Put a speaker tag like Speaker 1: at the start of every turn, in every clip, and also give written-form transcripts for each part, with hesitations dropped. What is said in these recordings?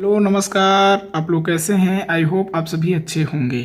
Speaker 1: Hello नमस्कार। आप लोग कैसे हैं? आई होप आप सभी अच्छे होंगे।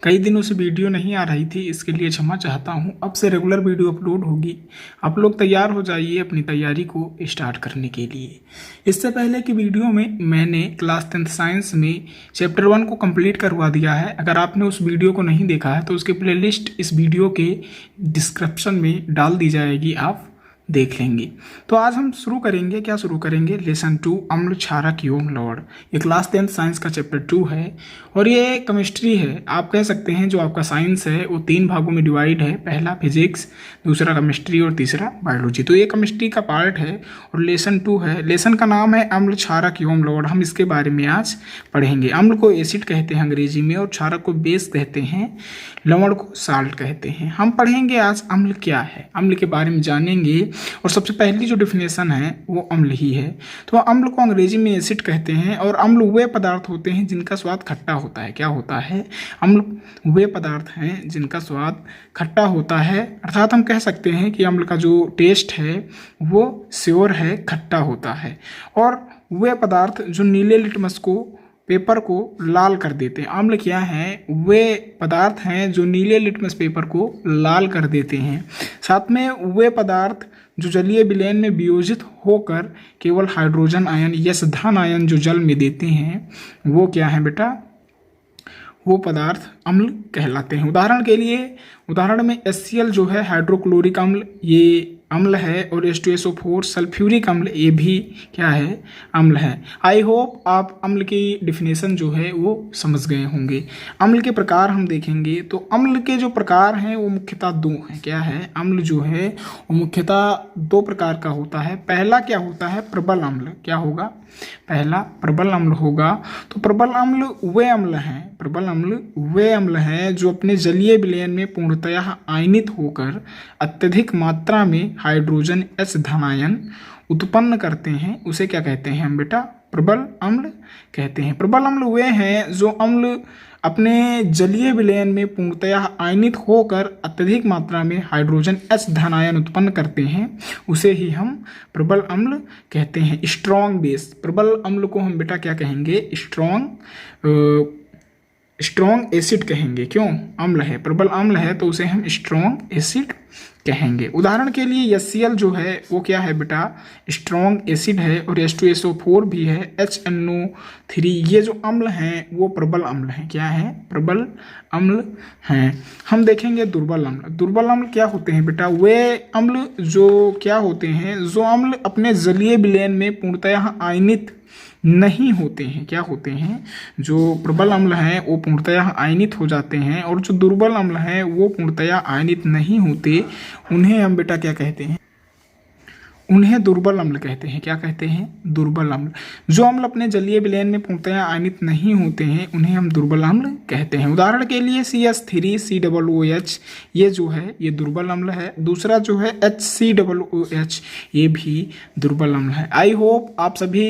Speaker 1: कई दिनों से वीडियो नहीं आ रही थी, इसके लिए क्षमा चाहता हूं। अब से रेगुलर वीडियो अपलोड होगी। आप लोग तैयार हो जाइए अपनी तैयारी को स्टार्ट करने के लिए। इससे पहले की वीडियो में मैंने क्लास 10th साइंस में चैप्टर 1 को कंप्लीट करवा दिया है। अगर आपने उस वीडियो को नहीं देखा है तो उसकी प्लेलिस्ट इस वीडियो के डिस्क्रिप्शन में डाल दी जाएगी, आप देख लेंगे। तो आज हम शुरू करेंगे, क्या शुरू करेंगे? लेसन 2 अम्ल क्षारक यौग लवण। ये क्लास 10th साइंस का चैप्टर 2 है और ये केमिस्ट्री है। आप कह सकते हैं जो आपका साइंस है वो 3 भागों में डिवाइड है। पहला फिजिक्स, दूसरा केमिस्ट्री और तीसरा बायोलॉजी। तो ये केमिस्ट्री का पार्ट है और लेसन 2 है। लेसन का नाम है अम्ल क्षारक यौग लवण। हम इसके बारे में आज पढ़ेंगे। अम्ल को एसिड कहते हैं अंग्रेजी में और क्षारक को बेस कहते हैं, लवण को साल्ट कहते हैं। हम पढ़ेंगे आज अम्ल क्या है, अम्ल के बारे में जानेंगे। और सबसे पहली जो डिफिनेशन है वो अम्ल ही है। तो अम्ल को अंग्रेजी में एसिड कहते हैं और अम्ल वे पदार्थ होते हैं जिनका स्वाद खट्टा होता है। क्या होता है? अम्ल वे पदार्थ हैं जिनका स्वाद खट्टा होता है। अर्थात हम कह सकते हैं कि अम्ल का जो टेस्ट है वो श्योर है, खट्टा होता है। और वे पदार्थ जो नीले लिटमस को पेपर को लाल कर देते हैं। अम्ल क्या है? वे पदार्थ हैं जो नीले लिटमस पेपर को लाल कर देते हैं। साथ में वे पदार्थ जो जलीय विलयन में वियोजित होकर केवल हाइड्रोजन आयन या धन आयन जो जल में देते हैं वो क्या है बेटा? वो पदार्थ अम्ल कहलाते हैं। उदाहरण के लिए, उदाहरण में HCl जो है हाइड्रोक्लोरिक अम्ल, ये अम्ल है। और H2SO4 सल्फ्यूरिक अम्ल, ये भी क्या है? अम्ल है। आई होप आप अम्ल की डिफिनेशन जो है वो समझ गए होंगे। अम्ल के प्रकार हम देखेंगे तो अम्ल के जो प्रकार हैं वो मुख्यतः 2 हैं। क्या है? अम्ल जो है वो मुख्यतः 2 प्रकार का होता है। पहला क्या होता है? प्रबल अम्ल। क्या होगा? पहला प्रबल अम्ल होगा। तो प्रबल अम्ल वे अम्ल हैं, प्रबल अम्ल वे अम्ल हैं जो अपने जलीय विलयन में पूर्णतः आयनित होकर अत्यधिक मात्रा में हाइड्रोजन H धन आयन उत्पन्न करते हैं। उसे क्या कहते हैं हम बेटा? प्रबल अम्ल कहते हैं। प्रबल अम्ल वे हैं जो अम्ल अपने जलीय विलयन में पूर्णतः आयनित होकर अत्यधिक मात्रा में हाइड्रोजन H धन आयन उत्पन्न करते हैं, उसे ही हम प्रबल अम्ल कहते हैं। स्ट्रॉन्ग बेस, प्रबल अम्ल को हम बेटा क्या कहेंगे? स्ट्रॉन्ग एसिड कहेंगे। क्यों? अम्ल है, प्रबल अम्ल है तो उसे हम स्ट्रॉन्ग एसिड कहेंगे। उदाहरण के लिए HCl जो है वो क्या है बेटा? स्ट्रॉन्ग एसिड है। और H2SO4 भी है, HNO3, ये जो अम्ल हैं वो प्रबल अम्ल हैं। क्या है? प्रबल अम्ल हैं। हम देखेंगे दुर्बल अम्ल। दुर्बल अम्ल क्या होते हैं बेटा? वे अम्ल जो क्या होते हैं, जो अम्ल अपने जलीय विलयन में पूर्णतः आयनित नहीं होते हैं। क्या होते हैं? जो प्रबल अम्ल हैं वो पूर्णतः आयनित हो जाते हैं और जो दुर्बल अम्ल हैं वो पूर्णतः आयनित नहीं होते। उन्हें हम बेटा क्या कहते हैं? उन्हें दुर्बल अम्ल कहते हैं। क्या कहते हैं? दुर्बल अम्ल। जो अम्ल अपने जलीय विलयन में पूर्णतः आयनित नहीं होते हैं उन्हें हम दुर्बल अम्ल कहते हैं। उदाहरण के लिए CH3COOH, ये जो है ये दुर्बल अम्ल है। दूसरा जो है HCOOH, ये भी दुर्बल अम्ल है। आई होप आप सभी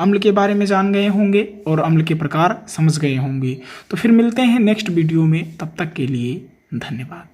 Speaker 1: अम्ल के बारे में जान गए होंगे और अम्ल के प्रकार समझ गए होंगे। तो फिर मिलते हैं नेक्स्ट वीडियो में, तब तक के लिए धन्यवाद।